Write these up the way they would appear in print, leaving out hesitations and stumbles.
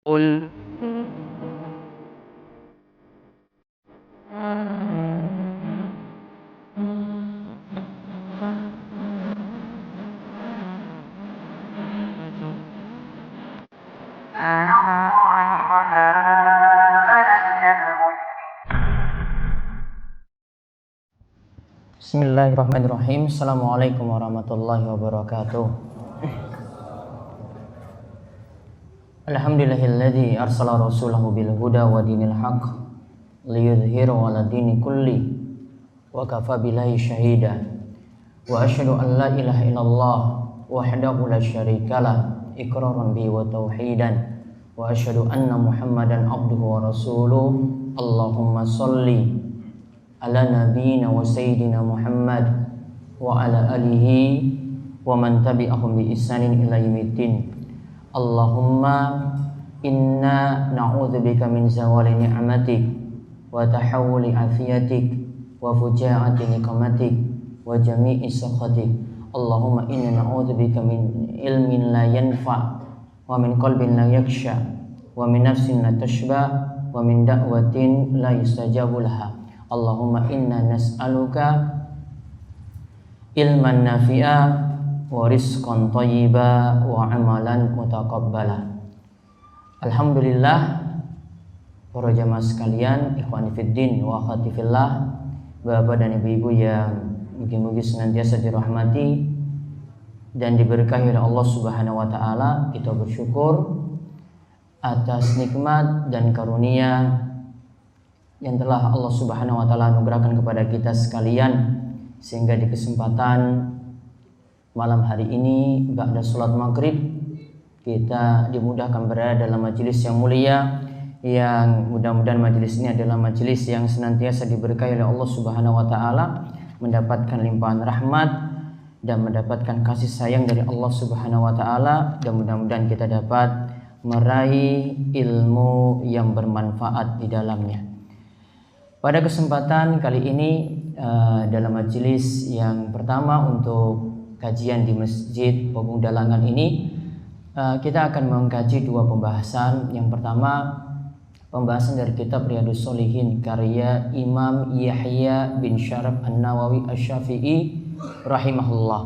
قل Bismillahirrahmanirrahim. Assalamualaikum warahmatullahi wabarakatuh. Alhamdulillahilladzi arsala rasulahu bil huda wa dinil haqq liyudhhirahu 'ala dini kulli wa kafa billahi shahida. Wa asyhadu an la ilaha illallah wahdahu la syarikalah iqraran bihi wa tauhidan. Wa asyhadu anna Muhammadan abduhu wa rasuluh. Allahumma shalli ala nabiyyina wa sayyidina Muhammad wa ala alihi wa man tabi'ahum bi ihsanin ila yaumiddin. Allahumma inna na'udzubika min zawali ni'matik wa tahawuli afiyatik wa fujaati niqmatik wa jami'i sakhatik. Allahumma inna na'udzubika min ilmin la yanfa wa min qalbin la yakhsha wa min nafsin la tashba wa min da'watin la yustajabu laha. Allahumma inna nas'aluka ilman nafi'a wa rizqan thayyiba wa amalan mutaqabbala. Alhamdulillah, para jamaah sekalian, ikhwani fiddin wa akhwati fillah, bapak dan ibu-ibu yang mugi-mugi senantiasa dirahmati dan diberkahi oleh Allah Subhanahu wa taala, kita bersyukur atas nikmat dan karunia yang telah Allah Subhanahu wa taala anugerahkan kepada kita sekalian, sehingga di kesempatan malam hari ini ba'da salat maghrib kita dimudahkan berada dalam majelis yang mulia, yang mudah-mudahan majelis ini adalah majelis yang senantiasa diberkahi oleh Allah Subhanahu wa taala, mendapatkan limpahan rahmat dan mendapatkan kasih sayang dari Allah Subhanahu wa taala, dan mudah-mudahan kita dapat meraih ilmu yang bermanfaat di dalamnya. Pada kesempatan kali ini dalam majelis yang pertama untuk kajian di Masjid Pemuda Langan ini, kita akan mengkaji dua pembahasan. Yang pertama, pembahasan dari kitab Riyadhus Shalihin karya Imam Yahya bin Syaraf An-Nawawi Asy-Syafi'i rahimahullah.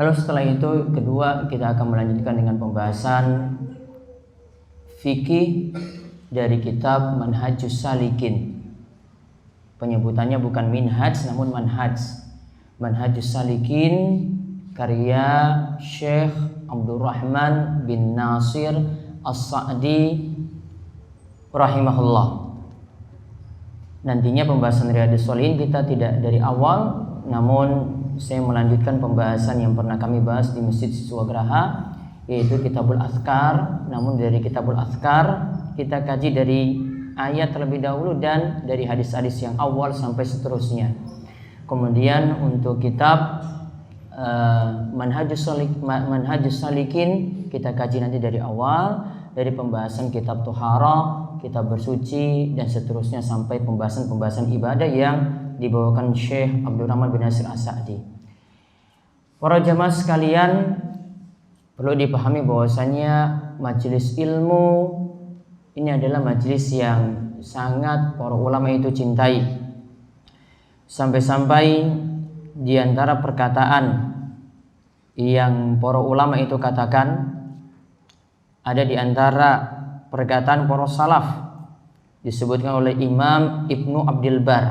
Lalu setelah itu, kedua, kita akan melanjutkan dengan pembahasan fikih dari kitab Manhajus Salikin. Penyebutannya bukan minhaj namun manhaj. Manhajus Salikin karya Syekh Abdurrahman bin Nasir As-Sa'di rahimahullah. Nantinya pembahasan Riyadhus Shalihin kita tidak dari awal, namun saya melanjutkan pembahasan yang pernah kami bahas di Masjid Siswagraha, yaitu Kitabul Azkar. Namun dari Kitabul Azkar kita kaji dari ayat terlebih dahulu dan dari hadis-hadis yang awal sampai seterusnya. Kemudian untuk kitab Manhajus Salikin kita kaji nanti dari awal, dari pembahasan kitab Tuharah, kitab bersuci, dan seterusnya sampai pembahasan ibadah yang dibawakan Syekh Abdurrahman bin Nasir As-Sa'di. Para jamaah sekalian, perlu dipahami bahwasanya majelis ilmu ini adalah majelis yang sangat para ulama itu cintai. Sampai-sampai di antara perkataan yang para ulama itu katakan, ada di antara perkataan para salaf disebutkan oleh Imam Ibnu Abdul Bar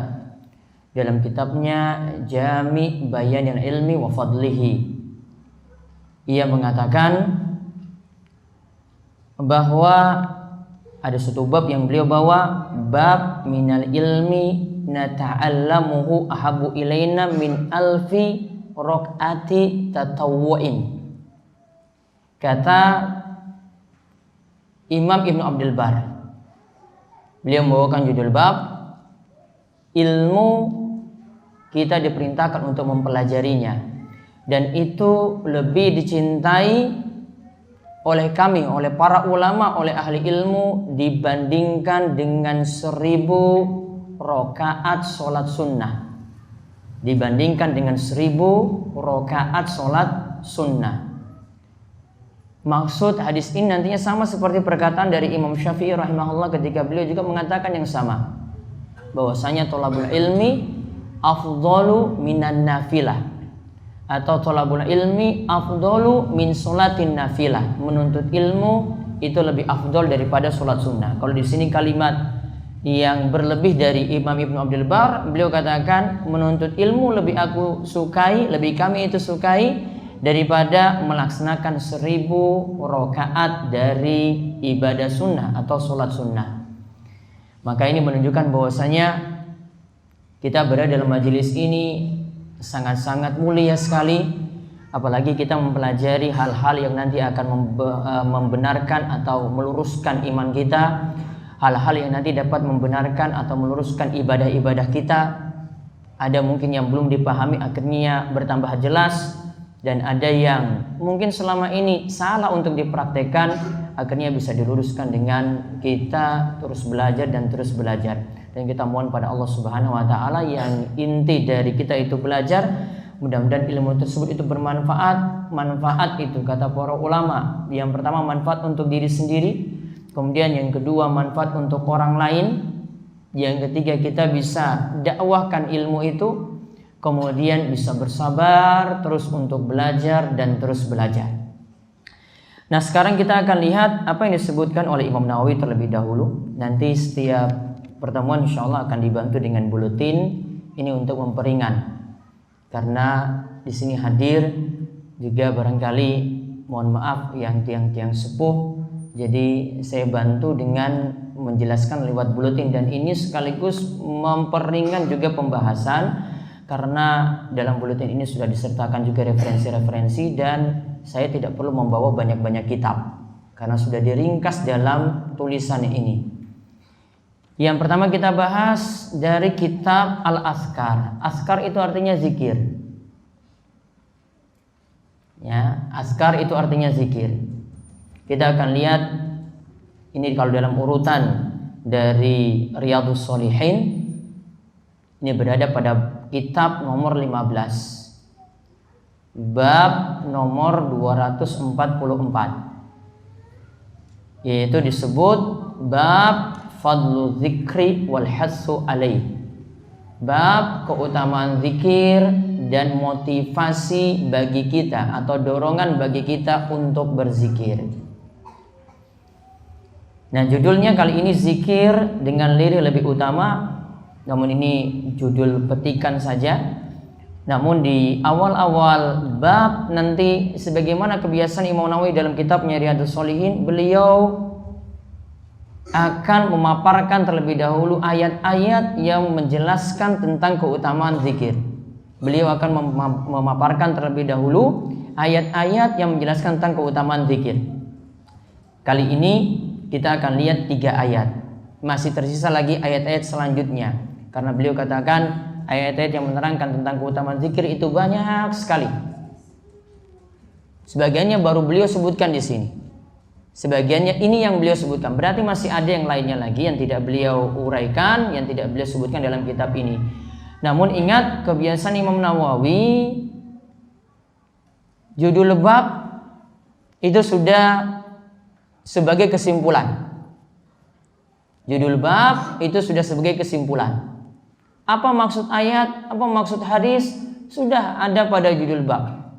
dalam kitabnya Jami' Bayanil Ilmi wa Fadlihi. Ia mengatakan bahwa ada satu bab yang beliau bawa, bab minal ilmi nata'allamuhu ahabu ilaina min alfi raq'ati tatawwu'in. Kata Imam Ibnu Abdul Bar, beliau membawakan judul bab, ilmu kita diperintahkan untuk mempelajarinya, dan itu lebih dicintai oleh kami, oleh para ulama, oleh ahli ilmu, dibandingkan dengan 1000 rakaat sholat sunnah. Dibandingkan dengan 1000 rakaat sholat sunnah. Maksud hadis ini nantinya sama seperti perkataan dari Imam Syafi'i rahimahullah ketika beliau juga mengatakan yang sama, bahwasanya thalabul ilmi afdalu minan nafilah, atau thalabul ilmi afdalu min sholatin nafilah. Menuntut ilmu itu lebih afdol daripada sholat sunnah. Kalau di sini kalimat yang berlebih dari Imam Ibnu Abdul Bar, beliau katakan menuntut ilmu lebih aku sukai, lebih kami itu sukai daripada melaksanakan 1000 rakaat dari ibadah sunnah atau sholat sunnah. Maka ini menunjukkan bahwasanya kita berada dalam majelis ini sangat-sangat mulia sekali, apalagi kita mempelajari hal-hal yang nanti akan membenarkan atau meluruskan iman kita, hal-hal yang nanti dapat membenarkan atau meluruskan ibadah-ibadah kita. Ada mungkin yang belum dipahami akhirnya bertambah jelas, dan ada yang mungkin selama ini salah untuk dipraktekkan akhirnya bisa diluruskan dengan kita terus belajar dan terus belajar. Dan kita mohon pada Allah Subhanahu wa taala yang inti dari kita itu belajar, mudah-mudahan ilmu tersebut itu bermanfaat. Manfaat itu kata para ulama, yang pertama manfaat untuk diri sendiri, kemudian yang kedua manfaat untuk orang lain, yang ketiga kita bisa dakwahkan ilmu itu, kemudian bisa bersabar terus untuk belajar dan terus belajar. Nah, sekarang kita akan lihat apa yang disebutkan oleh Imam Nawawi terlebih dahulu. Nanti setiap pertemuan insya Allah akan dibantu dengan buletin ini untuk memperingan, karena di sini hadir juga barangkali mohon maaf yang tiang-tiang sepuh, jadi saya bantu dengan menjelaskan lewat buletin, dan ini sekaligus memperingan juga pembahasan, karena dalam buletin ini sudah disertakan juga referensi-referensi dan saya tidak perlu membawa banyak-banyak kitab karena sudah diringkas dalam tulisan ini. Yang pertama kita bahas dari kitab Al-Azkar. Azkar itu artinya zikir. Ya, azkar itu artinya zikir. Kita akan lihat ini kalau dalam urutan dari Riyadhus Shalihin, ini berada pada kitab nomor 15, bab nomor 244, yaitu disebut bab fadlu zikri wal hassu alaih, bab keutamaan zikir dan motivasi bagi kita atau dorongan bagi kita untuk berzikir. Nah, judulnya kali ini zikir dengan lirik lebih utama, namun ini judul petikan saja. Namun di awal-awal bab nanti sebagaimana kebiasaan Imam Nawawi dalam kitabnya Riyadhus Shalihin, beliau akan memaparkan terlebih dahulu ayat-ayat yang menjelaskan tentang keutamaan zikir. Beliau akan memaparkan terlebih dahulu ayat-ayat yang menjelaskan tentang keutamaan zikir. Kali ini kita akan lihat 3 ayat. Masih tersisa lagi ayat-ayat selanjutnya, karena beliau katakan ayat-ayat yang menerangkan tentang keutamaan zikir itu banyak sekali. Sebagiannya baru beliau sebutkan di sini, sebagiannya ini yang beliau sebutkan. Berarti masih ada yang lainnya lagi yang tidak beliau uraikan, yang tidak beliau sebutkan dalam kitab ini. Namun ingat kebiasaan Imam Nawawi, judul bab itu sudah sebagai kesimpulan. Judul bab itu sudah sebagai kesimpulan. Apa maksud ayat, apa maksud hadis, sudah ada pada judul bab.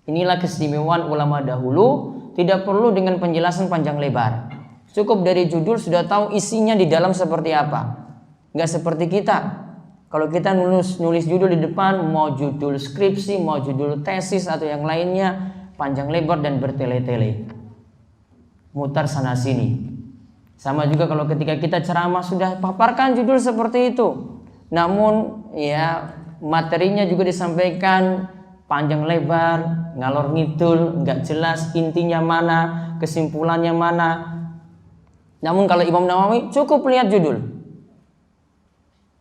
Inilah keistimewaan ulama dahulu, tidak perlu dengan penjelasan panjang lebar. Cukup dari judul sudah tahu isinya di dalam seperti apa. Nggak seperti kita. Kalau kita nulis judul di depan, mau judul skripsi, mau judul tesis atau yang lainnya, panjang lebar dan bertele-tele, mutar sana sini. Sama juga kalau ketika kita ceramah sudah paparkan judul seperti itu, namun ya materinya juga disampaikan panjang lebar, ngalor ngidul, nggak jelas intinya mana, kesimpulannya mana. Namun kalau Imam Nawawi cukup lihat judul.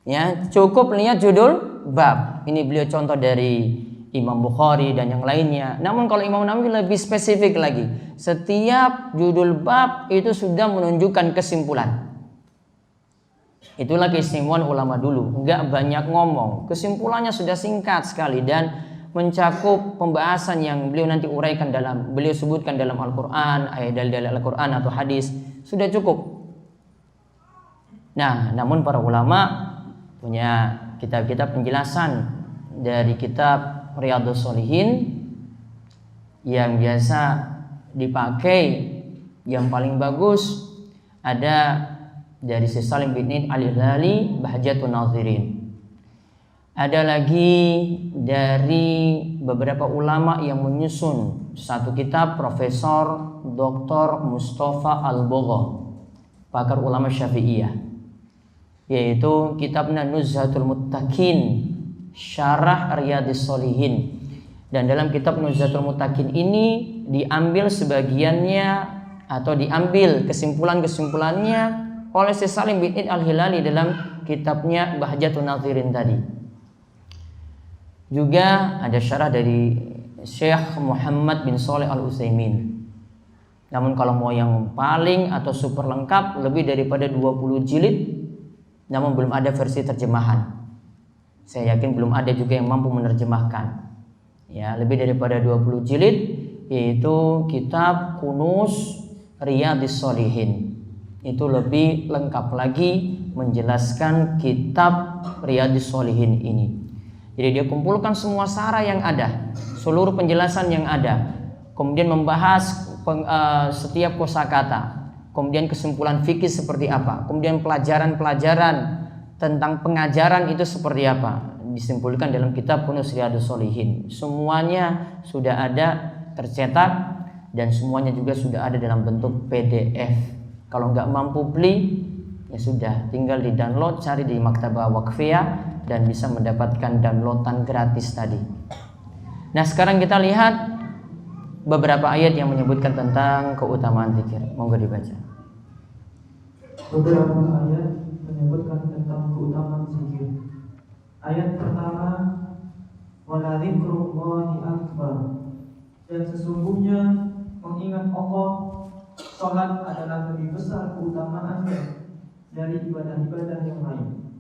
Ya, cukup lihat judul bab. Ini beliau contoh dari Imam Bukhari dan yang lainnya. Namun kalau Imam Nawawi lebih spesifik lagi. Setiap judul bab itu sudah menunjukkan kesimpulan. Itulah keistimewaan ulama dulu, enggak banyak ngomong. Kesimpulannya sudah singkat sekali dan mencakup pembahasan yang beliau nanti uraikan beliau sebutkan dalam Al-Quran, ayat dalil Al-Quran atau hadis, sudah cukup. Nah, namun para ulama punya kitab-kitab penjelasan dari kitab Riyadhus Shalihin yang biasa dipakai, yang paling bagus ada dari Syekh Salim bin Eid Al-Hilali, Bahjatun Nazirin. Ada lagi dari beberapa ulama yang menyusun satu kitab, Profesor Dr. Mustafa Al-Bogha, pakar ulama Syafi'iyah, yaitu kitabnya Nuzhatul Muttaqin, Syarah Riyadhus Shalihin. Dan dalam kitab Nuzhatul Muttaqin ini diambil sebagiannya atau diambil kesimpulan-kesimpulannya oleh Syekh Salim bin Eid Al-Hilali dalam kitabnya Bahjatun Nazirin tadi. Juga ada syarah dari Syekh Muhammad bin Shalih Al-Utsaimin. Namun kalau mau yang paling atau super lengkap, lebih daripada 20 jilid, namun belum ada versi terjemahan. Saya yakin belum ada juga yang mampu menerjemahkan. Ya, lebih daripada 20 jilid, yaitu kitab Kunuz Riyadhus Shalihin. Itu lebih lengkap lagi menjelaskan kitab Riyadhus Shalihin ini. Jadi dia kumpulkan semua syarah yang ada, seluruh penjelasan yang ada, kemudian membahas setiap kosakata, kemudian kesimpulan fikih seperti apa, kemudian pelajaran-pelajaran tentang pengajaran itu seperti apa, disimpulkan dalam kitab Kunuz Riyadhus Shalihin. Semuanya sudah ada tercetak dan semuanya juga sudah ada dalam bentuk PDF. Kalau nggak mampu beli, ya sudah, tinggal di download, cari di Maktabah Waqfiyah dan bisa mendapatkan downloadan gratis tadi. Nah, sekarang kita lihat beberapa ayat yang menyebutkan tentang keutamaan zikir. Monggo dibaca. Beberapa ayat menyebutkan tentang keutamaan zikir. Ayat pertama, wala dzikrullahi akbar. Dan sesungguhnya mengingat Allah, salat adalah lebih besar keutamaannya dari ibadah-ibadah yang lain.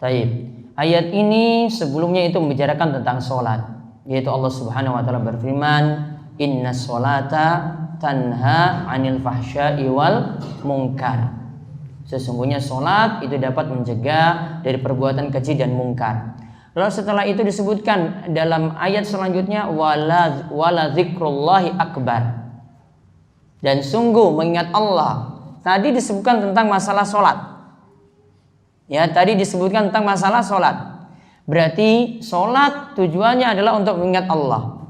Taib. Ayat ini sebelumnya itu membicarakan tentang sholat, yaitu Allah Subhanahu wa taala berfirman, "Inna sholata tanha 'anil fahsya'i wal munkar." Sesungguhnya sholat itu dapat mencegah dari perbuatan keji dan mungkar. Lalu setelah itu disebutkan dalam ayat selanjutnya, wala dzikrullahi akbar. Dan sungguh mengingat Allah. Tadi disebutkan tentang masalah sholat. Ya, tadi disebutkan tentang masalah sholat. Berarti sholat tujuannya adalah untuk mengingat Allah.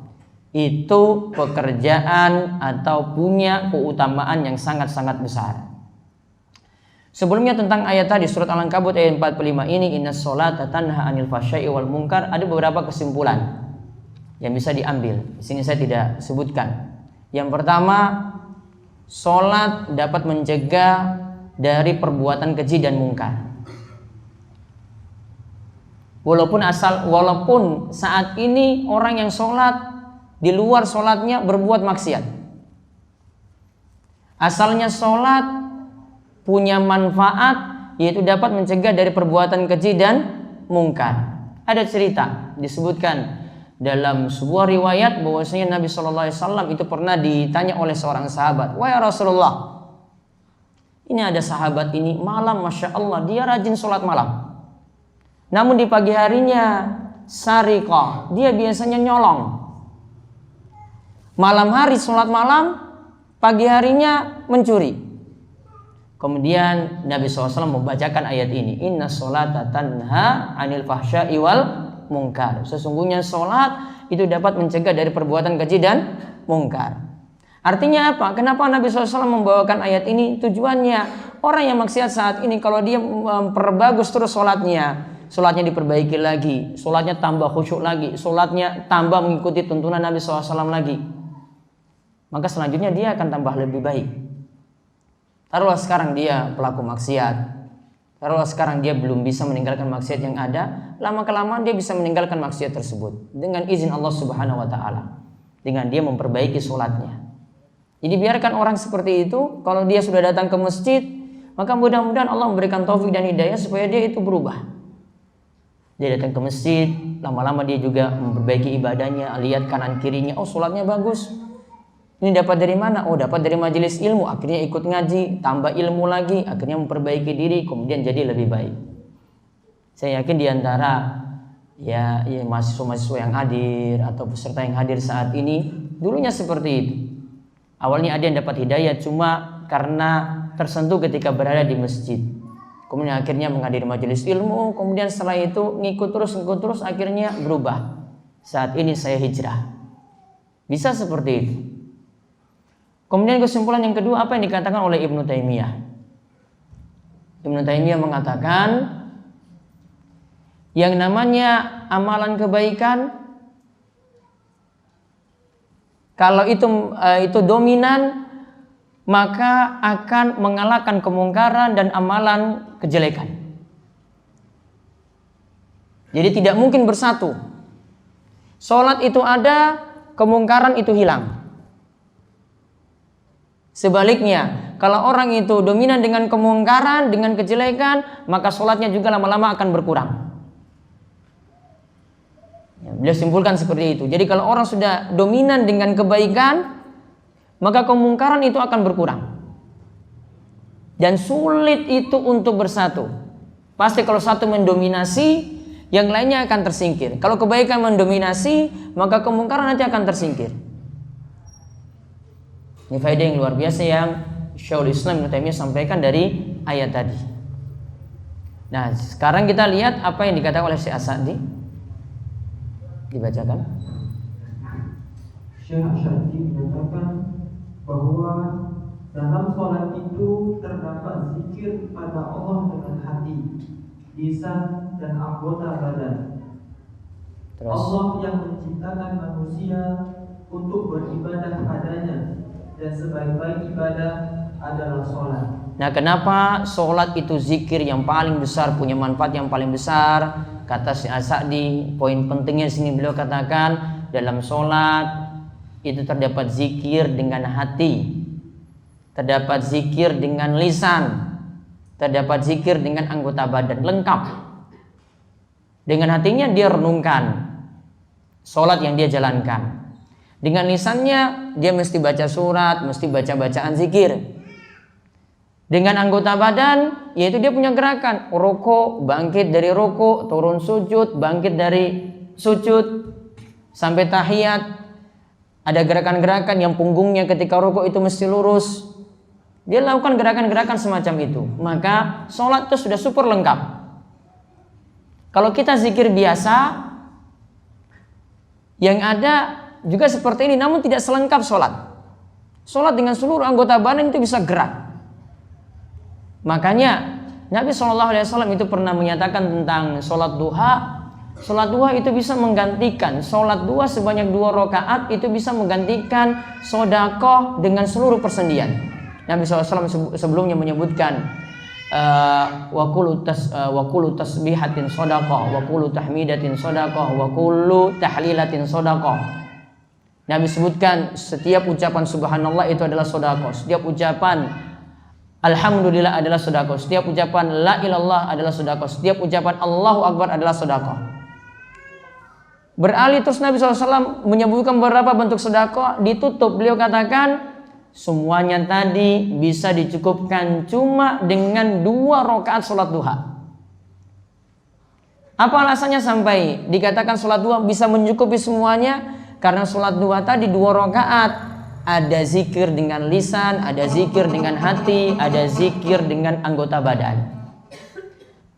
Itu pekerjaan atau punya keutamaan yang sangat-sangat besar. Sebelumnya tentang ayat tadi surat Al-Ankabut ayat 45 ini, inna sholata tanha 'anil fahsya'i wal munkar, ada beberapa kesimpulan yang bisa diambil. Di sini saya tidak sebutkan. Yang pertama, sholat dapat mencegah dari perbuatan keji dan mungkar. Walaupun saat ini orang yang sholat di luar sholatnya berbuat maksiat. Asalnya sholat punya manfaat, yaitu dapat mencegah dari perbuatan keji dan mungkar. Ada cerita disebutkan dalam sebuah riwayat bahwasanya Nabi SAW itu pernah ditanya oleh seorang sahabat, wahai Rasulullah, ini ada sahabat ini malam, masya Allah, dia rajin sholat malam. Namun di pagi harinya sariqah, dia biasanya nyolong. Malam hari sholat malam, pagi harinya mencuri. Kemudian Nabi SAW membacakan ayat ini, inna sholata tanha 'anil fahsya'i wal munkar. Sesungguhnya sholat itu dapat mencegah dari perbuatan keji dan mungkar. Artinya apa? Kenapa Nabi SAW membawakan ayat ini? Tujuannya orang yang maksiat saat ini, kalau dia memperbagus terus sholatnya diperbaiki lagi, sholatnya tambah khusyuk lagi, sholatnya tambah mengikuti tuntunan Nabi SAW lagi, maka selanjutnya dia akan tambah lebih baik. Taruhlah sekarang dia pelaku maksiat, taruhlah sekarang dia belum bisa meninggalkan maksiat yang ada, lama-kelamaan dia bisa meninggalkan maksiat tersebut dengan izin Allah Subhanahu wa taala, dengan dia memperbaiki sholatnya. Jadi biarkan orang seperti itu, kalau dia sudah datang ke masjid, maka mudah-mudahan Allah memberikan taufik dan hidayah supaya dia itu berubah. Dia datang ke masjid, lama-lama dia juga memperbaiki ibadahnya, lihat kanan kirinya, oh sholatnya bagus. Ini dapat dari mana? Oh dapat dari majelis ilmu, akhirnya ikut ngaji, tambah ilmu lagi, akhirnya memperbaiki diri, kemudian jadi lebih baik. Saya yakin diantara ya mahasiswa-mahasiswa yang hadir atau peserta yang hadir saat ini, dulunya seperti itu. Awalnya ada yang dapat hidayah cuma karena tersentuh ketika berada di masjid. Kemudian akhirnya menghadiri majelis ilmu, kemudian setelah itu ngikut terus, akhirnya berubah. Saat ini saya hijrah. Bisa seperti itu. Kemudian kesimpulan yang kedua, apa yang dikatakan oleh Ibnu Taimiyah? Ibnu Taimiyah mengatakan yang namanya amalan kebaikan, kalau itu dominan, maka akan mengalahkan kemungkaran dan amalan kejelekan. Jadi tidak mungkin bersatu. Sholat itu ada, kemungkaran itu hilang. Sebaliknya, kalau orang itu dominan dengan kemungkaran, dengan kejelekan, maka sholatnya juga lama-lama akan berkurang. Ya, beliau simpulkan seperti itu. Jadi kalau orang sudah dominan dengan kebaikan, maka kemungkaran itu akan berkurang. Dan sulit itu untuk bersatu. Pasti kalau satu mendominasi, yang lainnya akan tersingkir. Kalau kebaikan mendominasi, maka kemungkaran nanti akan tersingkir. Ini faedah yang luar biasa yang Syekhul Islam Ibnu Taimiyah sampaikan dari ayat tadi. Nah, sekarang kita lihat apa yang dikatakan oleh Syekh As-Sa'di. Dibacakan. Syekh As-Sa'di menyatakan bahwa dalam sholat itu terdapat zikir pada Allah dengan hati, lisan dan anggota badan. Terus. Allah yang menciptakan manusia untuk beribadah padanya, dan sebaik-baik ibadah adalah sholat. Nah, kenapa sholat itu zikir yang paling besar, punya manfaat yang paling besar? Kata Syekh As-Sa'di, poin pentingnya di sini beliau katakan dalam sholat itu terdapat zikir dengan hati, terdapat zikir dengan lisan, terdapat zikir dengan anggota badan, lengkap. Dengan hatinya dia renungkan sholat yang dia jalankan. Dengan lisannya dia mesti baca surat, mesti baca bacaan zikir. Dengan anggota badan, yaitu dia punya gerakan rukuk, bangkit dari rukuk, turun sujud, bangkit dari sujud sampai tahiyat. Ada gerakan-gerakan yang punggungnya ketika rukuk itu mesti lurus. Dia lakukan gerakan-gerakan semacam itu. Maka sholat itu sudah super lengkap. Kalau kita zikir biasa, yang ada juga seperti ini, namun tidak selengkap sholat. Sholat dengan seluruh anggota badan itu bisa gerak. Makanya Nabi SAW itu pernah menyatakan tentang sholat duha. Sholat duha itu bisa menggantikan, sholat duha sebanyak 2 rakaat itu bisa menggantikan sodakoh dengan seluruh persendian. Nabi SAW sebelumnya menyebutkan wa kullu tasbihatin sodakoh, wa kullu tahmidatin sodakoh, wa kullu tahlilatin sodakoh. Nabi sebutkan setiap ucapan subhanallah itu adalah sedekah, setiap ucapan alhamdulillah adalah sedekah, setiap ucapan la ilallah adalah sedekah, setiap ucapan Allahu akbar adalah sedekah. Beralih terus Nabi SAW menyebutkan beberapa bentuk sedekah, ditutup beliau katakan semuanya tadi bisa dicukupkan cuma dengan 2 rakaat sholat duha. Apa alasannya sampai dikatakan sholat duha bisa mencukupi semuanya? Karena sholat duha tadi 2 rakaat, ada zikir dengan lisan, ada zikir dengan hati, ada zikir dengan anggota badan.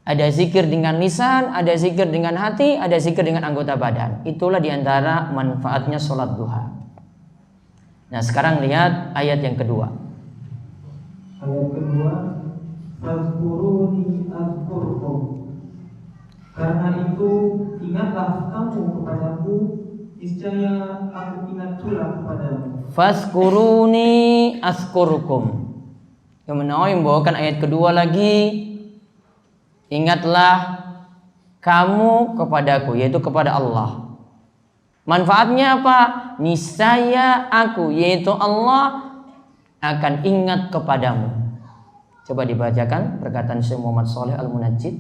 Ada zikir dengan lisan, ada zikir dengan hati, ada zikir dengan anggota badan. Itulah diantara manfaatnya sholat duha. Nah sekarang lihat ayat yang kedua. Ayat kedua, fazkuruni azkurkum. Karena itu ingatlah kamu kepadaku, niscaya aku ingat pula kepadamu. Fazkuruni azkurkum. Yang membawakan ayat kedua lagi. Ingatlah kamu kepadaku, yaitu kepada Allah. Manfaatnya apa? Niscaya aku, yaitu Allah, akan ingat kepadamu. Coba dibacakan perkataan Syekh Muhammad Shalih Al-Munajjid.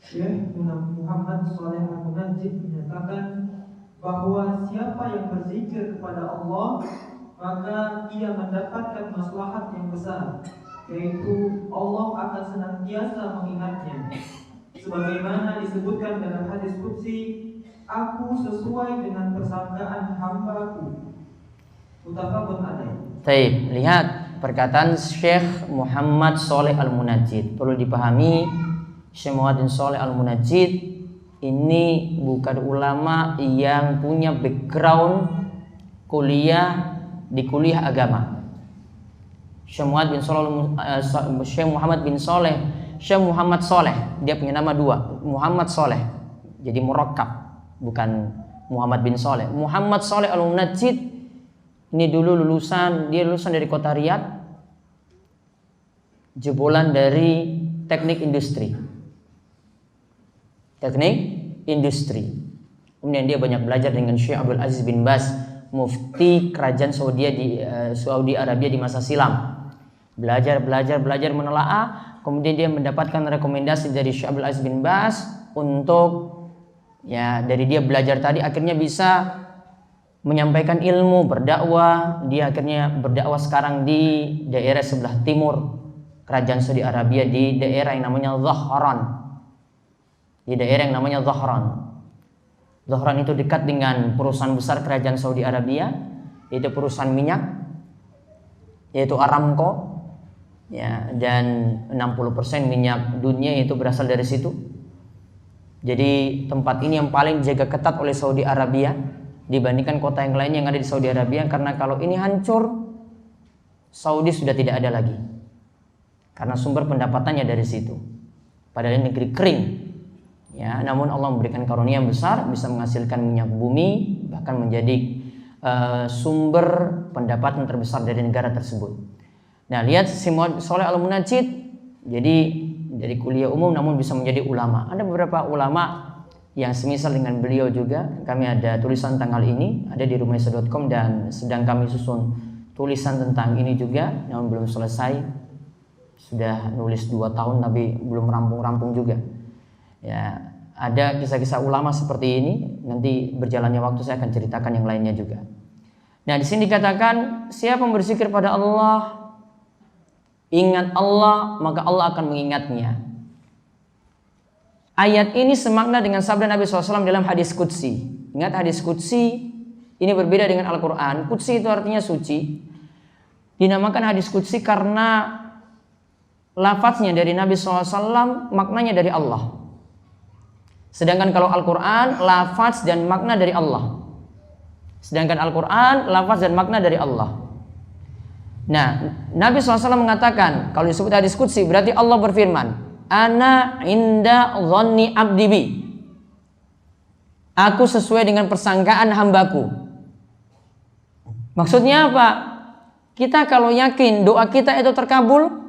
Syekh Muhammad Shalih Al-Munajjid menyatakan bahwa siapa yang berzikir kepada Allah maka ia mendapatkan maslahat yang besar, yaitu Allah akan senantiasa mengingatnya. Sebagaimana disebutkan dalam hadis qudsi, aku sesuai dengan persangkaan hambaku. Muttafaqun alaih. Taib, lihat perkataan Syekh Muhammad Shaleh Al-Munajjid. Perlu dipahami, Syekh Muhammad bin Shaleh Al-Munajjid ini bukan ulama yang punya background kuliah di kuliah agama. Syekh Muhammad bin Shaleh, dia punya nama dua, Muhammad Shaleh. Jadi murakkab, bukan Muhammad bin Shaleh. Muhammad Shaleh Al-Munajjid ini dulu lulusan dari kota Riyadh, jebolan dari teknik industri. Kemudian dia banyak belajar dengan Syekh Abdul Aziz bin Baz, mufti kerajaan Saudi Arabia di masa silam. Belajar menelaah, kemudian dia mendapatkan rekomendasi dari Syekh Abdul Aziz bin Baz untuk dari dia belajar tadi akhirnya bisa menyampaikan ilmu, berdakwah. Dia akhirnya berdakwah sekarang di daerah sebelah timur kerajaan Saudi Arabia, di daerah yang namanya Dhahran. Dhahran itu dekat dengan perusahaan besar kerajaan Saudi Arabia, yaitu perusahaan minyak, yaitu Aramco, dan 60% minyak dunia itu berasal dari situ. Jadi tempat ini yang paling dijaga ketat oleh Saudi Arabia dibandingkan kota yang lainnya yang ada di Saudi Arabia, karena kalau ini hancur, Saudi sudah tidak ada lagi, karena sumber pendapatannya dari situ. Padahal ini negeri kering. Namun Allah memberikan karunia yang besar, bisa menghasilkan minyak bumi, bahkan menjadi sumber pendapatan terbesar dari negara tersebut. Nah, lihat Syekh Shaleh Al-Munajjid, jadi dari kuliah umum namun bisa menjadi ulama. Ada beberapa ulama yang semisal dengan beliau juga. Kami ada tulisan tanggal ini, ada di rumahisa.com, dan sedang kami susun tulisan tentang ini juga, namun belum selesai. Sudah nulis 2 tahun tapi belum rampung-rampung juga. Ada kisah-kisah ulama seperti ini. Nanti berjalannya waktu saya akan ceritakan yang lainnya juga. Nah, di sini dikatakan siapa yang berzikir pada Allah, ingat Allah, maka Allah akan mengingatnya. Ayat ini semakna dengan sabda Nabi SAW dalam hadis qudsi. Ingat, hadis qudsi ini berbeda dengan Al-Quran. Qudsi itu artinya suci. Dinamakan hadis qudsi karena lafaznya dari Nabi SAW, maknanya dari Allah. Sedangkan kalau Al-Quran, lafaz dan makna dari Allah. Nah, Nabi SAW mengatakan, kalau disebut hadis qudsi berarti Allah berfirman, Ana inda dhanni abdi bi. Aku sesuai dengan persangkaan hambaku. Maksudnya apa? Kita kalau yakin doa kita itu terkabul,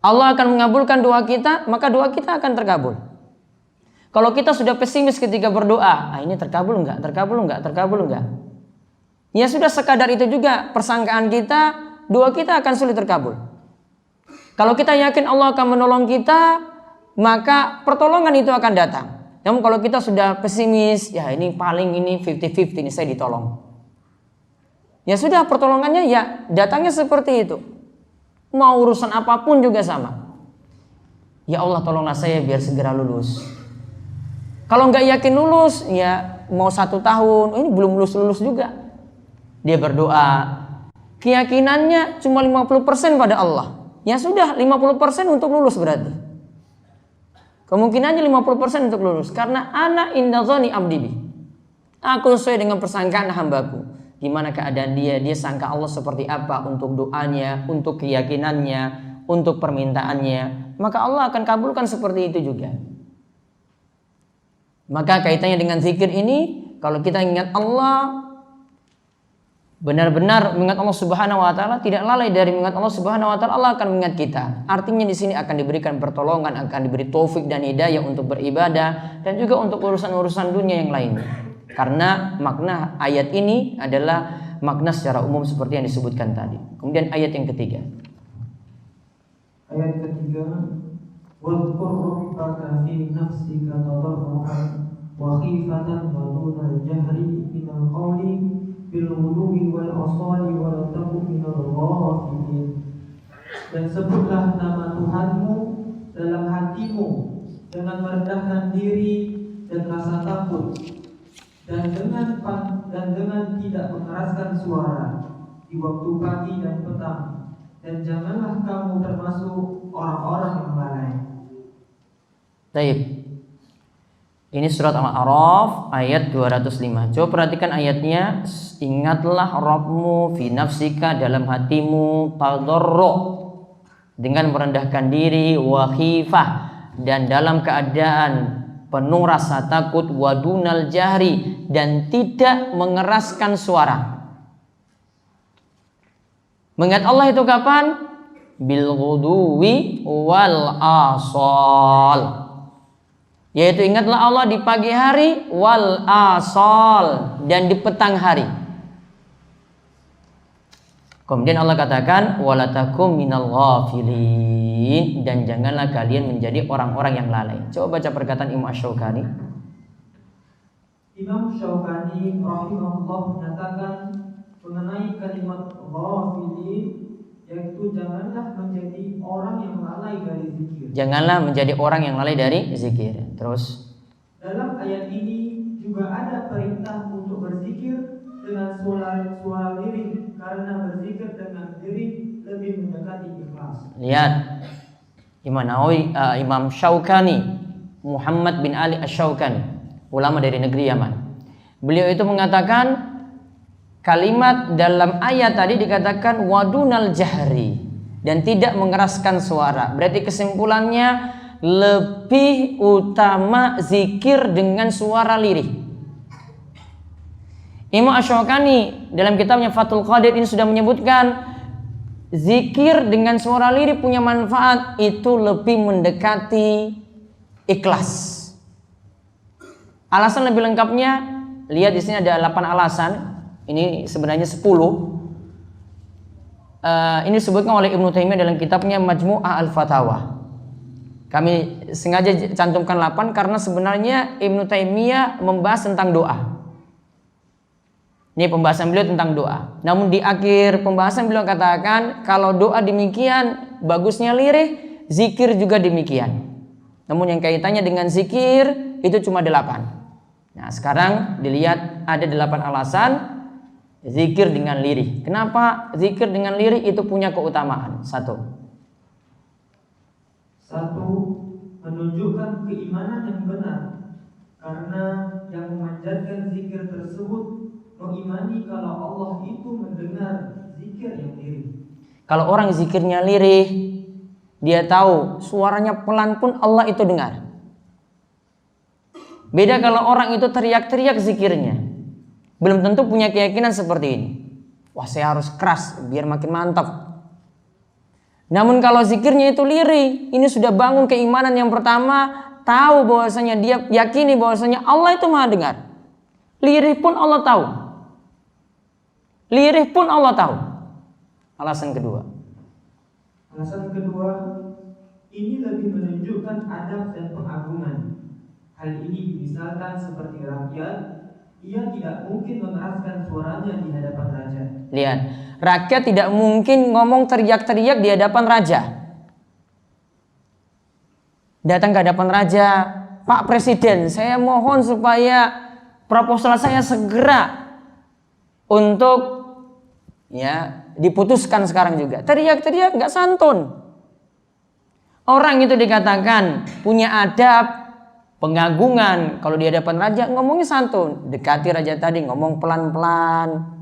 Allah akan mengabulkan doa kita, maka doa kita akan terkabul. Kalau kita sudah pesimis ketika berdoa, ini terkabul enggak? Ya sudah, sekadar itu juga persangkaan kita, doa kita akan sulit terkabul. Kalau kita yakin Allah akan menolong kita, maka pertolongan itu akan datang. Namun kalau kita sudah pesimis, ini paling ini 50-50 ini saya ditolong. Ya sudah, pertolongannya datangnya seperti itu. Mau urusan apapun juga sama. Ya Allah, tolonglah saya biar segera lulus. Kalau nggak yakin lulus, mau 1 tahun, ini belum lulus juga. Dia berdoa, keyakinannya cuma 50% pada Allah. Ya sudah, 50% untuk lulus berarti. Kemungkinannya 50% untuk lulus. Karena ana inda dhanni abdi bi. Aku sesuai dengan persangkaan hambaku. Gimana keadaan dia sangka Allah seperti apa untuk doanya, untuk keyakinannya, untuk permintaannya. Maka Allah akan kabulkan seperti itu juga. Maka kaitannya dengan zikir ini, kalau kita ingat Allah, benar-benar mengingat Allah Subhanahu wa taala, tidak lalai dari mengingat Allah Subhanahu wa taala, Allah akan mengingat kita. Artinya di sini akan diberikan pertolongan, akan diberi taufik dan hidayah untuk beribadah dan juga untuk urusan-urusan dunia yang lainnya. Karena makna ayat ini adalah makna secara umum seperti yang disebutkan tadi. Kemudian ayat yang ketiga. Ayat ketiga, وَاذْكُرْ رَبَّكَ فِي نَفْسِكَ تَضَرُّعًا wa khifatan wa dunal jahri minal qawli bil ghudwi wal asali wa la takun minal ghafilin. Dan sebutlah nama Tuhanmu dalam hatimu dengan merendahkan diri dan rasa takut, dan dengan tidak mengeraskan suara di waktu pagi dan petang, dan janganlah kamu termasuk orang-orang yang lalai. Baik. Ini surat Al-A'raf ayat 205. Coba perhatikan ayatnya. Ingatlah Rabbmu fi nafsika, dalam hatimu, tadarru, dengan merendahkan diri, wa khifah, dan dalam keadaan penuh rasa takut, wa dunal jahri, dan tidak mengeraskan suara. Mengingat Allah itu kapan? Bil ghuduwi wal asal. Yaitu ingatlah Allah di pagi hari, wal asal, dan di petang hari. Kemudian Allah katakan, wala takum minal ghafilin, dan janganlah kalian menjadi orang-orang yang lalai. Coba baca perkataan Imam Asy-Syaukani. Imam Syaukani rahimahullah menyatakan mengenai kalimat ghafilin, yaitu janganlah menjadi orang yang lalai dari zikir. Janganlah menjadi orang yang lalai dari zikir. Terus, dalam ayat ini juga ada perintah untuk berzikir dengan suara lirih, karena berzikir dengan lirih lebih mendekati ikhlas. Lihat, Imam Syaukani, Muhammad bin Ali Asy-Syaukani, ulama dari negeri Yaman. Beliau itu mengatakan kalimat dalam ayat tadi dikatakan wadunal jahri, dan tidak mengeraskan suara. Berarti kesimpulannya lebih utama zikir dengan suara lirih. Imam Asy-Syaukani dalam kitabnya Fathul Qadir ini sudah menyebutkan zikir dengan suara lirih punya manfaat, itu lebih mendekati ikhlas. Alasan lebih lengkapnya lihat di sini ada 8 alasan. Ini sebenarnya 10. Ini disebutkan oleh Ibnu Taimiyah dalam kitabnya Majmu'ah Al-Fatawa. Kami sengaja cantumkan 8 karena sebenarnya Ibnu Taimiyah membahas tentang doa. Ini pembahasan beliau tentang doa. Namun di akhir pembahasan beliau katakan kalau doa demikian bagusnya lirih, zikir juga demikian. Namun yang kaitannya dengan zikir itu cuma 8. Nah sekarang dilihat ada 8 alasan zikir dengan lirih. Kenapa zikir dengan lirih itu punya keutamaan? Satu, menunjukkan keimanan yang benar, karena yang memanjatkan zikir tersebut mengimani kalau Allah itu mendengar zikir yang lirih. Kalau orang zikirnya lirih, dia tahu suaranya pelan pun Allah itu dengar. Beda kalau orang itu teriak-teriak zikirnya, belum tentu punya keyakinan seperti ini. Wah, saya harus keras biar makin mantap. Namun kalau zikirnya itu lirih, ini sudah bangun keimanan yang pertama, tahu bahwasanya dia yakini bahwasanya Allah itu Maha dengar. Lirih pun Allah tahu. Lirih pun Allah tahu. Alasan kedua, ini lebih menunjukkan adab dan pengagungan. Hal ini misalkan seperti rakyat, ia tidak mungkin mengeraskan suaranya di hadapan raja. Lihat, rakyat tidak mungkin ngomong teriak-teriak di hadapan raja. Datang ke hadapan raja, Pak Presiden, saya mohon supaya proposal saya segera untuk diputuskan sekarang juga. Teriak-teriak nggak santun. Orang itu dikatakan punya adab, pengagungan. Kalau di hadapan raja ngomongnya santun, dekati raja tadi ngomong pelan-pelan.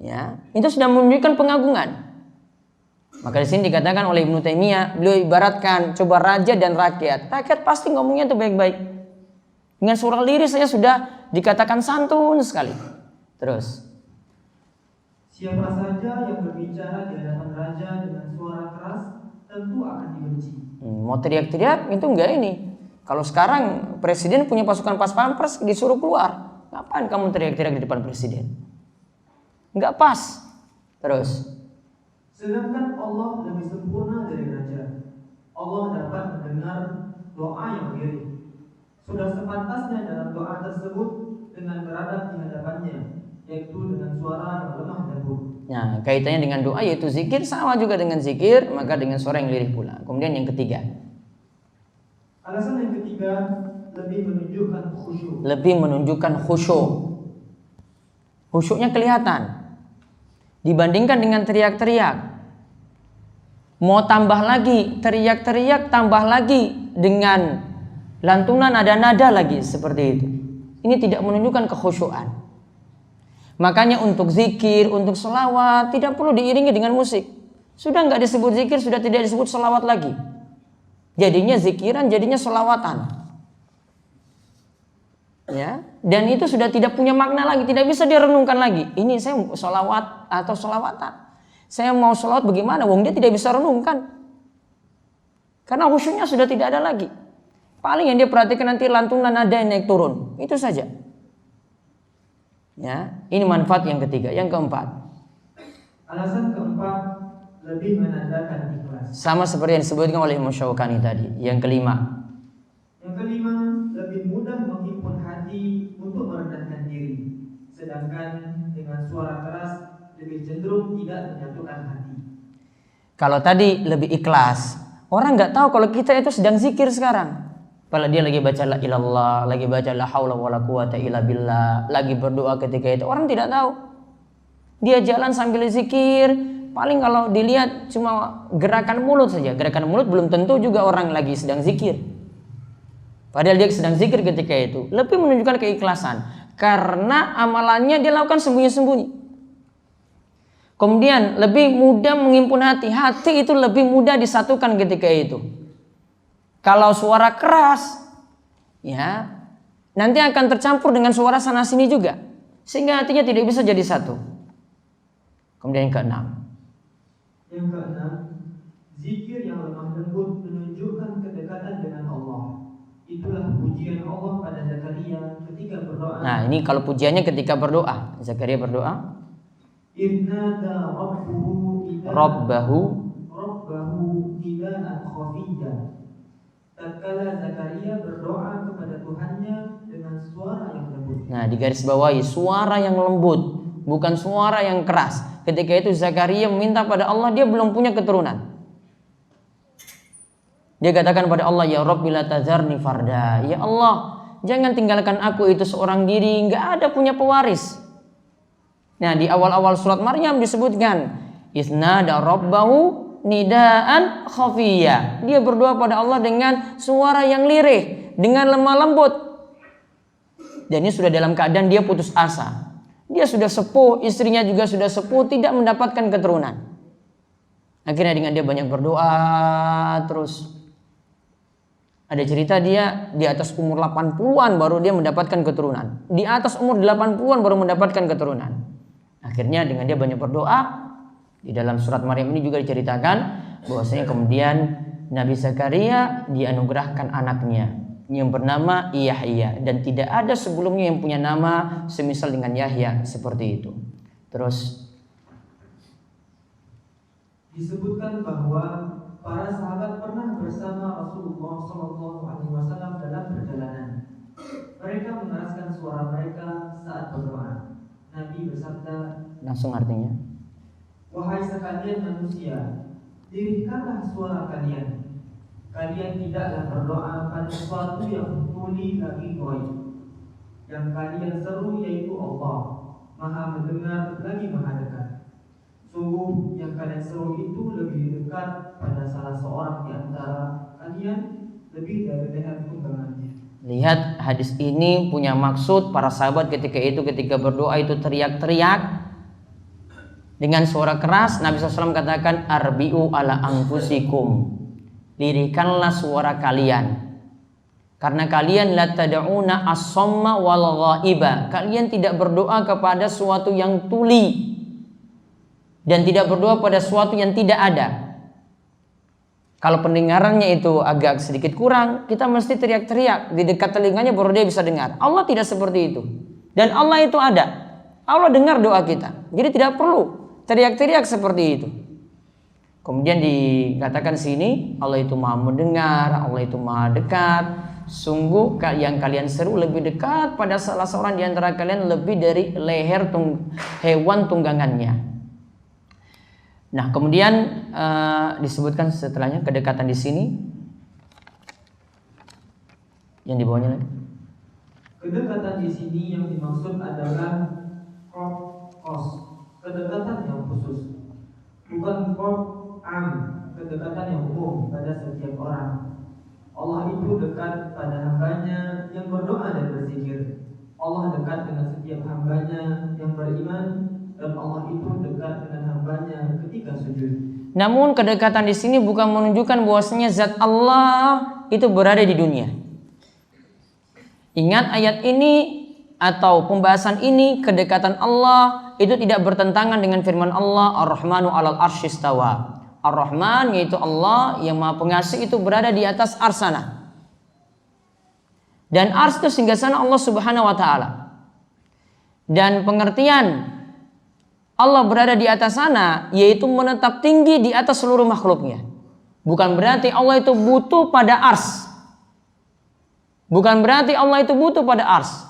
Ya, itu sudah menunjukkan pengagungan. Maka di sini dikatakan oleh Ibnu Taimiyah, beliau ibaratkan coba raja dan rakyat. Rakyat pasti ngomongnya itu baik-baik. Dengan suara lirih saya sudah dikatakan santun sekali. Terus, siapa saja yang berbicara di hadapan raja dengan suara keras tentu akan dibenci. Mau teriak-teriak itu enggak ini. Kalau sekarang presiden punya pasukan pas pampers disuruh keluar, ngapain kamu teriak-teriak di depan presiden? Enggak pas. Terus, sedangkan Allah lebih sempurna dari raja. Allah dapat mendengar doa yang lirih. Sudah sepantasnya dalam doa tersebut dengan beradab di hadapannya, yaitu dengan suara yang lemah lembut. Nah, kaitannya dengan doa yaitu zikir, sama juga dengan zikir, maka dengan suara yang lirih pula. Kemudian yang ketiga, alasan yang ketiga, lebih menunjukkan khusyuk. Lebih menunjukkan khusyuk. Khusyuknya kelihatan dibandingkan dengan teriak-teriak. Mau tambah lagi, teriak-teriak, tambah lagi dengan lantunan nada-nada lagi seperti itu. Ini tidak menunjukkan kekhusyukan. Makanya untuk zikir, untuk selawat tidak perlu diiringi dengan musik. Sudah nggak disebut zikir, sudah tidak disebut selawat lagi. Jadinya zikiran, jadinya selawatan. Ya, dan itu sudah tidak punya makna lagi, tidak bisa direnungkan lagi. Ini saya selawat atau selawatan. Saya mau selawat bagaimana? Wong dia tidak bisa renungkan. Karena khusyuknya sudah tidak ada lagi. Paling yang dia perhatikan nanti lantunan nada yang naik turun. Itu saja. Ya, ini manfaat yang ketiga. Yang keempat, alasan keempat, lebih menandakan ikhlas. Sama seperti yang disebutkan oleh Imam Syaukani tadi. Yang kelima, lebih mudah menghimpun hati untuk merendahkan diri. Sedangkan dengan suara keras lebih cenderung tidak menyatukan hati. Kalau tadi lebih ikhlas, orang nggak tahu kalau kita itu sedang zikir sekarang. Padahal dia lagi baca la ilallah, lagi baca la haula wala quwata illa billah, lagi berdoa ketika itu, orang tidak tahu. Dia jalan sambil zikir, paling kalau dilihat cuma gerakan mulut saja. Gerakan mulut belum tentu juga orang lagi sedang zikir. Padahal dia sedang zikir ketika itu. Lebih menunjukkan keikhlasan, karena amalannya dia lakukan sembunyi-sembunyi. Kemudian lebih mudah menghimpun hati. Hati itu lebih mudah disatukan ketika itu. Kalau suara keras, ya, nanti akan tercampur dengan suara sana sini juga, sehingga hatinya tidak bisa jadi satu. Kemudian yang keenam, zikir yang lemah lembut menunjukkan kedekatan dengan Allah. Itulah pujian Allah pada Zakaria ketika berdoa. Nah, ini kalau pujiannya ketika berdoa. Zakaria berdoa, Irnada Rabbahu nidaan khafiyya. Tatkala Zakaria berdoa kepada Tuhannya dengan suara yang lembut. Nah, digarisbawahi suara yang lembut, bukan suara yang keras. Ketika itu Zakaria meminta pada Allah, dia belum punya keturunan. Dia katakan pada Allah, ya Rabbi la tazarni farda. Ya Allah, jangan tinggalkan aku itu seorang diri, nggak ada punya pewaris. Nah, di awal-awal surat Maryam disebutkan, isnada rabbahu nidaan khafiyya. Dia berdoa pada Allah dengan suara yang lirih, dengan lemah lembut. Dan ini sudah dalam keadaan dia putus asa. Dia sudah sepuh, istrinya juga sudah sepuh, tidak mendapatkan keturunan. Akhirnya dengan dia banyak berdoa terus. Ada cerita dia di atas umur 80-an baru dia mendapatkan keturunan. Di atas umur 80-an baru mendapatkan keturunan. Akhirnya dengan dia banyak berdoa, di dalam surat Maryam ini juga diceritakan bahwasanya kemudian Nabi Zakaria dianugerahkan anaknya yang bernama Yahya, dan tidak ada sebelumnya yang punya nama semisal dengan Yahya seperti itu. Terus disebutkan bahwa para sahabat pernah bersama Rasulullah SAW dalam perjalanan. Mereka mengeraskan suara mereka saat berdoa. Nabi bersabda, langsung artinya, wahai sekalian manusia, lirihkanlah suara kalian. Kalian tidaklah berdoa pada sesuatu yang tuli lagi goib. Yang kalian seru yaitu Allah, Maha mendengar lagi Maha dekat. Sungguh yang kalian seru itu lebih dekat pada salah seorang di antara kalian lebih dari leher tunggangannya. Lihat, hadis ini punya maksud para sahabat ketika itu, ketika berdoa itu teriak-teriak dengan suara keras. Nabi SAW katakan, arbi'u ala anfusikum, lirihkanlah suara kalian, karena kalian la tad'una as-samma wal ghaiba. Kalian tidak berdoa kepada suatu yang tuli dan tidak berdoa pada suatu yang tidak ada. Kalau pendengarannya itu agak sedikit kurang, kita mesti teriak-teriak di dekat telinganya baru dia bisa dengar. Allah tidak seperti itu. Dan Allah itu ada. Allah dengar doa kita. Jadi tidak perlu teriak-teriak seperti itu. Kemudian dikatakan sini Allah itu Maha mendengar, Allah itu Maha dekat. sungguh yang kalian seru lebih dekat pada salah seorang di antara kalian lebih dari leher hewan tunggangannya. Nah, kemudian disebutkan setelahnya kedekatan di sini. Yang di bawahnya lagi. Kedekatan di sini yang dimaksud adalah kos, kedekatan yang khusus, bukan kedekatan yang umum pada setiap orang. Allah itu dekat pada hambanya yang berdoa dan berzikir. Allah dekat dengan setiap hambanya yang beriman, dan Allah itu dekat dengan hambanya ketika sujud. Namun kedekatan di sini bukan menunjukkan bahwasanya zat Allah itu berada di dunia. Ingat ayat ini atau pembahasan ini, kedekatan Allah itu tidak bertentangan dengan firman Allah Ar-Rahmanu 'alal arsy istawa. Ar-Rahman yaitu Allah yang Maha Pengasih itu berada di atas arsana. Dan ars itu singgasana Allah Subhanahu wa taala. Dan pengertian Allah berada di atas sana yaitu menetap tinggi di atas seluruh makhluknya. Bukan berarti Allah itu butuh pada ars. Bukan berarti Allah itu butuh pada ars.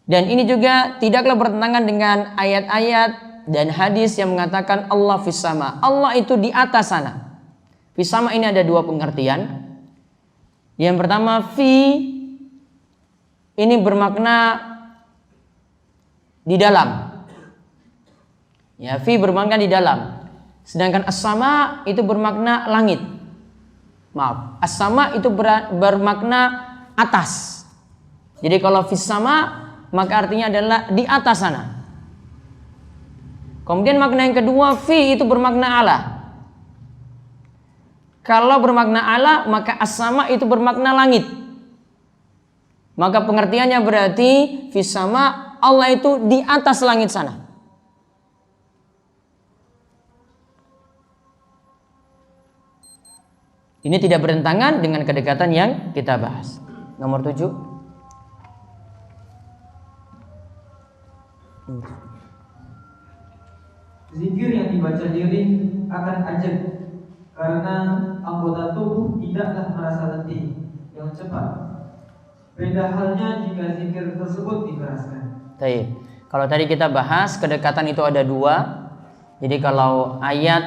Dan ini juga tidaklah bertentangan dengan ayat-ayat dan hadis yang mengatakan Allah fis sama. Allah itu di atas sana. Fis sama ini ada dua pengertian. Yang pertama, fi ini bermakna di dalam. Ya, fi bermakna di dalam. Sedangkan as-sama itu bermakna langit. Maaf, as-sama itu bermakna atas. Jadi kalau fis sama maka artinya adalah di atas sana. Kemudian makna yang kedua, fi itu bermakna ala. Kalau bermakna ala, maka as-sama itu bermakna langit. Maka pengertiannya berarti fi sama Allah itu di atas langit sana. Ini tidak bertentangan dengan kedekatan yang kita bahas. Nomor 7. Zikir yang dibaca lirik akan ajak karena anggota tubuh tidaklah merasa letih yang cepat. Beda halnya jika zikir tersebut dikeraskan. Baik. Kalau tadi kita bahas kedekatan itu ada dua. Jadi kalau ayat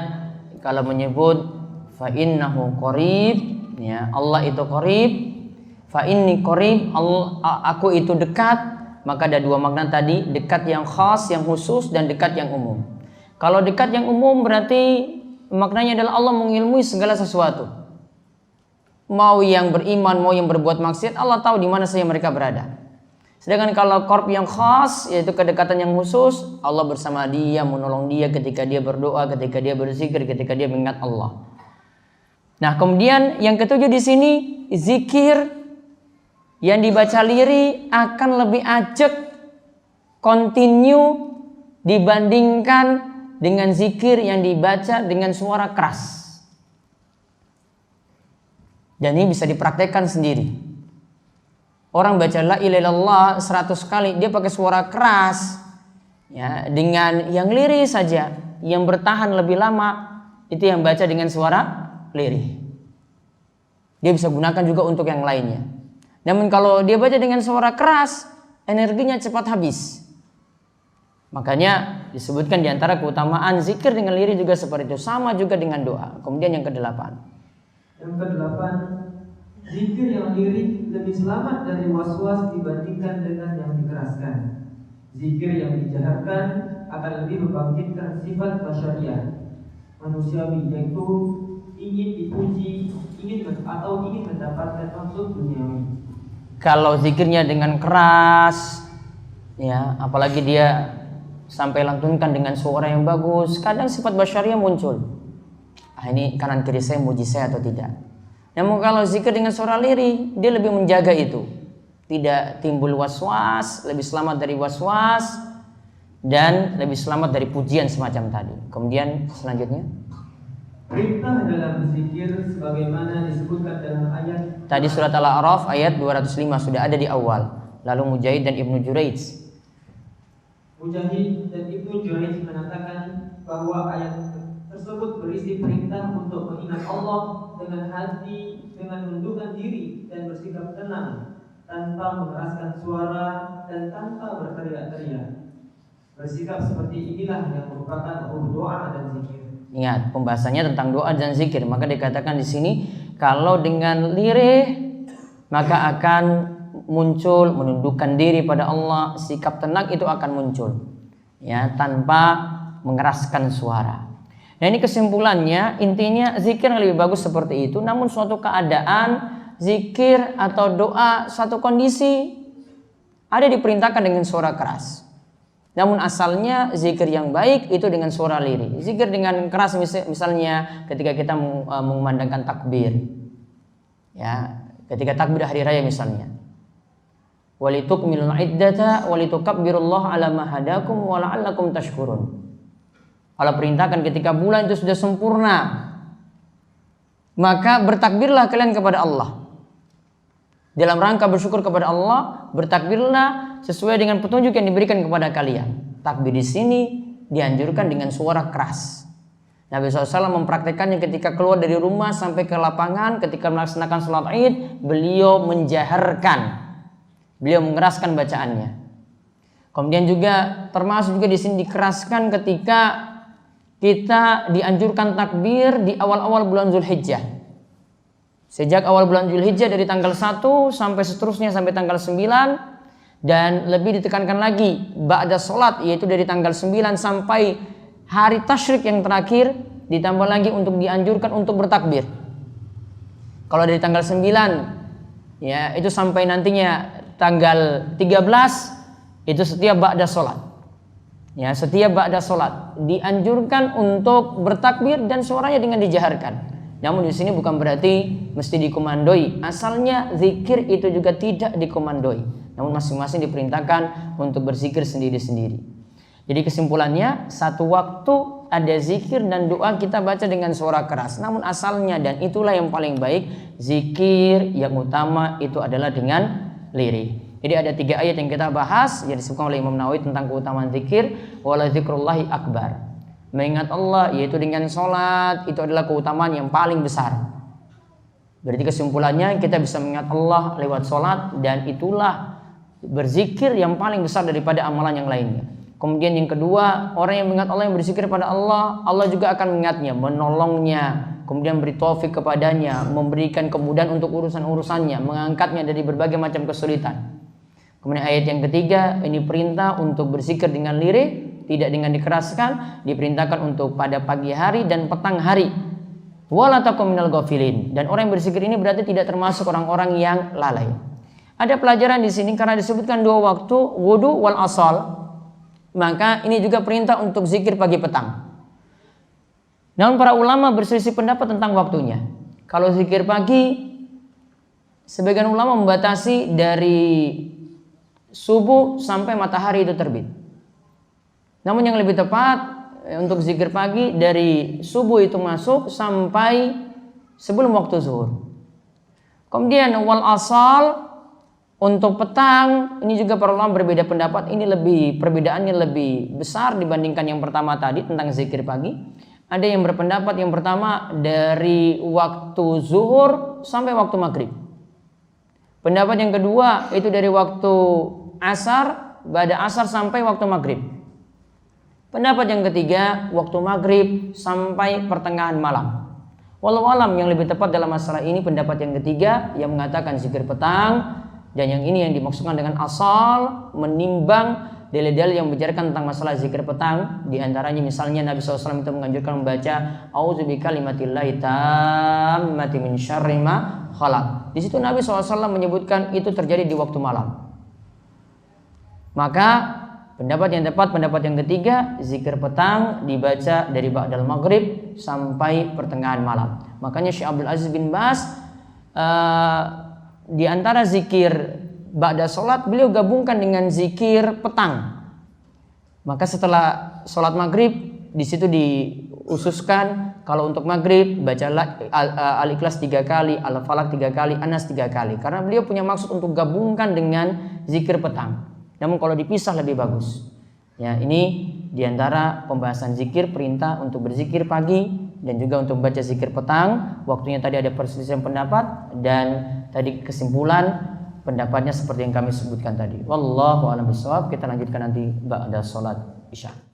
kalau menyebut fa innahu qarib, ya Allah itu qarib, fa inni qarib, aku itu dekat, maka ada dua makna tadi, dekat yang khas, yang khusus, dan dekat yang umum. Kalau dekat yang umum berarti maknanya adalah Allah mengilmui segala sesuatu. Mau yang beriman, mau yang berbuat maksiat, Allah tahu di mana saja mereka berada. Sedangkan kalau korb yang khas, yaitu kedekatan yang khusus, Allah bersama dia, menolong dia ketika dia berdoa, ketika dia berzikir, ketika dia mengingat Allah. Nah, kemudian yang ketujuh di sini, zikir yang dibaca lirih akan lebih ajak, continue dibandingkan dengan zikir yang dibaca dengan suara keras. Dan ini bisa dipraktekkan sendiri. Orang baca la ilaha illallah 100 kali, dia pakai suara keras, ya, dengan yang lirih saja, yang bertahan lebih lama, itu yang baca dengan suara lirih. Dia bisa gunakan juga untuk yang lainnya. Namun kalau dia baca dengan suara keras, energinya cepat habis. Makanya disebutkan di antara keutamaan zikir dengan lirih juga seperti itu, sama juga dengan doa. Kemudian yang kedelapan. Yang kedelapan, zikir yang lirih lebih selamat dari was-was dibandingkan dengan yang dikeraskan. Zikir yang dijaharkan akan lebih membangkitkan sifat basyariah manusiawi, yaitu ingin dipuji, ingin mendapatkan maksud duniawi. Kalau zikirnya dengan keras, ya, apalagi dia sampai lantunkan dengan suara yang bagus, kadang sifat basyariah muncul. Ini kanan kiri saya muji saya atau tidak. Namun kalau zikir dengan suara lirih, dia lebih menjaga itu, tidak timbul was-was, lebih selamat dari was-was, dan lebih selamat dari pujian semacam tadi. Kemudian selanjutnya, perintah dalam zikir sebagaimana disebutkan dalam ayat tadi surat Al-A'raf ayat 205 sudah ada di awal. Lalu Mujahid dan Ibnu Juraij. Mujahid dan Ibnu Juraij mengatakan bahwa ayat tersebut tersebut berisi perintah untuk mengingat Allah dengan hati, dengan menundukkan diri dan bersikap tenang, tanpa mengeraskan suara dan tanpa berteriak-teriak. Bersikap seperti inilah yang merupakan doa dan zikir. Ingat, pembahasannya tentang doa dan zikir. Maka dikatakan di sini, kalau dengan lirih maka akan muncul menundukkan diri pada Allah, sikap tenang itu akan muncul, ya, tanpa mengeraskan suara. Nah, ini kesimpulannya, intinya zikir yang lebih bagus seperti itu. Namun suatu keadaan zikir atau doa satu kondisi ada diperintahkan dengan suara keras. Namun asalnya zikir yang baik itu dengan suara lirih. Zikir dengan keras misalnya ketika kita mengumandangkan takbir, ya, ketika takbir hari raya misalnya. Walitukmilul iddata walitukabbirullaha ala ma hadakum wa la'allakum tashkurun. Allah perintahkan ketika bulan itu sudah sempurna, maka bertakbirlah kalian kepada Allah. Dalam rangka bersyukur kepada Allah, bertakbirlah sesuai dengan petunjuk yang diberikan kepada kalian. Takbir di sini dianjurkan dengan suara keras. Nabi SAW mempraktekannya ketika keluar dari rumah sampai ke lapangan, ketika melaksanakan sholat Id, beliau menjaharkan, beliau mengeraskan bacaannya. Kemudian juga termasuk juga di sini dikeraskan ketika kita dianjurkan takbir di awal-awal bulan Zulhijjah. Sejak awal bulan Zulhijjah dari tanggal 1 sampai seterusnya sampai tanggal 9, dan lebih ditekankan lagi ba'da sholat, yaitu dari tanggal 9 sampai hari tasyrik yang terakhir, ditambah lagi untuk dianjurkan untuk bertakbir. Kalau dari tanggal 9, ya, itu sampai nantinya tanggal 13, itu setiap ba'da sholat. Ya, setiap ba'da sholat dianjurkan untuk bertakbir dan suaranya dengan dijaharkan. Namun di sini bukan berarti mesti dikomandoi. Asalnya zikir itu juga tidak dikomandoi. Namun masing-masing diperintahkan untuk berzikir sendiri-sendiri. Jadi kesimpulannya, satu waktu ada zikir dan doa kita baca dengan suara keras. Namun asalnya, dan itulah yang paling baik, zikir yang utama itu adalah dengan lirih. Jadi ada 3 ayat yang kita bahas yang disebutkan oleh Imam Nawawi tentang keutamaan zikir. Wala dzikrullahi akbar. Mengingat Allah yaitu dengan sholat itu adalah keutamaan yang paling besar. Berarti kesimpulannya kita bisa mengingat Allah lewat sholat, dan itulah berzikir yang paling besar daripada amalan yang lainnya. Kemudian yang kedua, orang yang mengingat Allah, yang berzikir pada Allah, Allah juga akan mengingatnya, menolongnya, kemudian beri taufik kepadanya, memberikan kemudahan untuk urusan-urusannya, mengangkatnya dari berbagai macam kesulitan. Kemudian ayat yang ketiga, ini perintah untuk berzikir dengan lirih, tidak dengan dikeraskan, diperintahkan untuk pada pagi hari dan petang hari. Wala takum minal ghafilin. Dan orang yang berzikir ini berarti tidak termasuk orang-orang yang lalai. Ada pelajaran di sini karena disebutkan 2 waktu, wudu wal asal. Maka ini juga perintah untuk zikir pagi petang. Namun para ulama berselisih pendapat tentang waktunya. Kalau zikir pagi, sebagian ulama membatasi dari subuh sampai matahari itu terbit. Namun yang lebih tepat untuk zikir pagi dari subuh itu masuk sampai sebelum waktu zuhur. Kemudian wal asal untuk petang, ini juga para ulama berbeda pendapat. Ini perbedaannya lebih besar dibandingkan yang pertama tadi tentang zikir pagi. Ada yang berpendapat yang pertama dari waktu zuhur sampai waktu maghrib. Pendapat yang kedua itu dari waktu asar, ba'da asar sampai waktu maghrib. Pendapat yang ketiga waktu maghrib sampai pertengahan malam. Wallahu alam, yang lebih tepat dalam masalah ini pendapat yang ketiga yang mengatakan zikir petang, dan yang ini yang dimaksudkan dengan asal, menimbang dalil-dalil yang membicarakan tentang masalah zikir petang. Di antaranya misalnya Nabi SAW itu menganjurkan membaca A'udzu bikalimatillahi tammati min syarri ma khalaq. Di situ Nabi SAW menyebutkan itu terjadi di waktu malam. Maka pendapat yang tepat, pendapat yang ketiga, zikir petang dibaca dari ba'dal maghrib sampai pertengahan malam. Makanya Syekh Abdul Aziz bin Baz di antara zikir ba'da sholat beliau gabungkan dengan zikir petang. Maka setelah sholat maghrib di situ diususkan kalau untuk maghrib baca Al-Ikhlas 3 kali, Al-Falaq 3 kali, An-Nas 3 kali. Karena beliau punya maksud untuk gabungkan dengan zikir petang. Namun kalau dipisah lebih bagus. Ya, ini di antara pembahasan zikir, perintah untuk berzikir pagi dan juga untuk membaca zikir petang. Waktunya tadi ada perselisihan pendapat, dan tadi kesimpulan pendapatnya seperti yang kami sebutkan tadi. Wallahu a'lam bishawab. Kita lanjutkan nanti ba'da salat Isya.